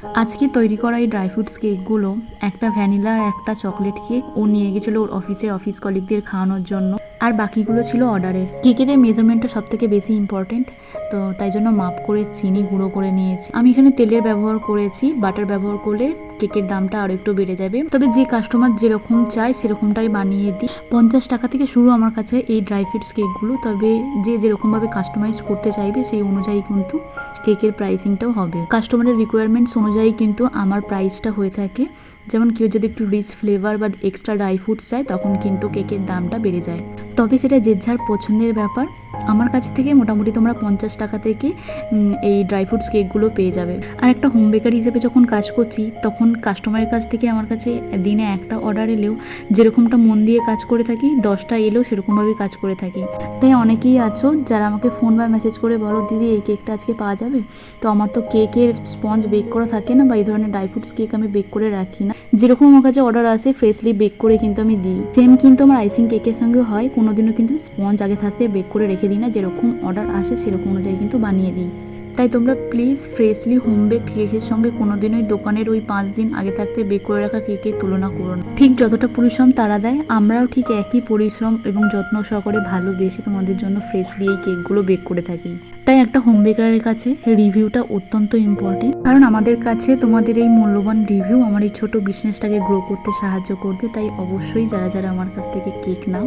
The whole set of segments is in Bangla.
আজকে তৈরি করা এই ড্রাই ফ্রুটস কেকগুলো একটা ভ্যানিলা আর একটা চকলেট কেক ও নিয়ে গেছিলো ওর অফিস কলিগদের খাওয়ানোর জন্য, আর বাকিগুলো ছিল অর্ডারের। কেকের এই মেজারমেন্টটা সব থেকে বেশি ইম্পর্টেন্ট, তো তাই জন্য মাপ করে চিনি গুঁড়ো করে নিয়েছি। আমি এখানে তেলের ব্যবহার করেছি, বাটার ব্যবহার করলে কেকের দামটা আরও একটু বেড়ে যাবে। তবে যে কাস্টমার যেরকম চায় সেরকমটাই বানিয়ে দিই। 50 টাকা থেকে শুরু আমার কাছে এই ড্রাই ফ্রুটস কেকগুলো, তবে যে যেরকমভাবে কাস্টমাইজ করতে চাইবে সেই অনুযায়ী কিন্তু কেকের প্রাইসিংটাও হবে। কাস্টমারের রিকোয়ারমেন্টস অনুযায়ী কিন্তু আমার প্রাইসটা হয়ে থাকে। যেমন কেউ যদি একটু রিচ ফ্লেভার বা এক্সট্রা ড্রাই ফ্রুটস চায় তখন কিন্তু কেকের দামটা বেড়ে যায়, তবে সেটা যে যার পছন্দের ব্যাপার। আমার কাছ থেকে মোটামুটি তোমরা 50 টাকা থেকে এই ড্রাই ফ্রুটস কেকগুলো পেয়ে যাবে। আর একটা হোম বেকার হিসেবে যখন কাজ করছি তখন কাস্টমারের কাছ থেকে আমার কাছে দিনে একটা অর্ডার এলেও যেরকমটা মন দিয়ে কাজ করে থাকি, 10টা এলেও সেরকমভাবেই কাজ করে থাকি। তাই অনেকেই আছো যারা আমাকে ফোন বা মেসেজ করে বলো, দিদি এই কেকটা আজকে পাওয়া যাবে? তো আমার তো কেকের স্পঞ্জ বেক করা থাকে না, বা এই ধরনের ড্রাই ফ্রুটস কেক আমি বেক করে রাখি না। যেরকম আমার কাছে অর্ডার আসে ফ্রেশলি বেক করে কিন্তু আমি দিই। সেম কিন্তু আমার আইসিং কেকের সঙ্গে হয়, কোনোদিনও কিন্তু স্পঞ্জ আগে থাকতে বেক করে রেখে দিই না, যেরকম অর্ডার আসে সেরকম অনুযায়ী কিন্তু বানিয়ে দিই। তাই তোমরা প্লিজ ফ্রেশলি হোম বেক কেকের সঙ্গে কোনোদিনই দোকানের ওই 5 দিন আগে থাকতে বেক করে রাখা কেকের তুলনা করো না। ঠিক যতটা পরিশ্রম তারা দেয়, আমরাও ঠিক একই পরিশ্রম এবং যত্ন সহকারে ভালোবেসে তোমাদের জন্য ফ্রেশলি এই কেকগুলো বেক করে থাকি। তাই একটা হোম বেকারের কাছে রিভিউটা অত্যন্ত ইম্পর্টেন্ট, কারণ আমাদের কাছে তোমাদের এই মূল্যবান রিভিউ আমার এই ছোট বিজনেসটাকে গ্রো করতে সাহায্য করবে। তাই অবশ্যই যারা যারা আমার কাছ থেকে কেক নাও,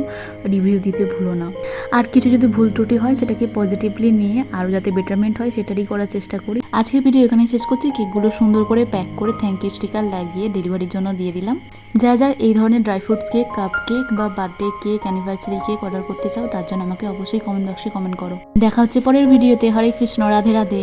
রিভিউ দিতে ভুলো না। আর কিছু যদি ভুল ত্রুটি হয় সেটাকে পজিটিভলি নিয়ে আরও যাতে বেটারমেন্ট হয় সেটারই করার চেষ্টা করি। আজকের ভিডিও এখানেই শেষ করছি। কেকগুলো সুন্দর করে প্যাক করে থ্যাংক ইউ স্টিকার লাগিয়ে ডেলিভারির জন্য দিয়ে দিলাম। যারা যারা এই ধরনের dry fruits cake, cup cake বা birthday cake, anniversary cake order করতে চাও তার জন্য আমাকে অবশ্যই কমেন্ট বক্সে কমেন্ট করো। দেখা হচ্ছে পরের ভিডিওতে। হরে কৃষ্ণ, রাধে রাধে।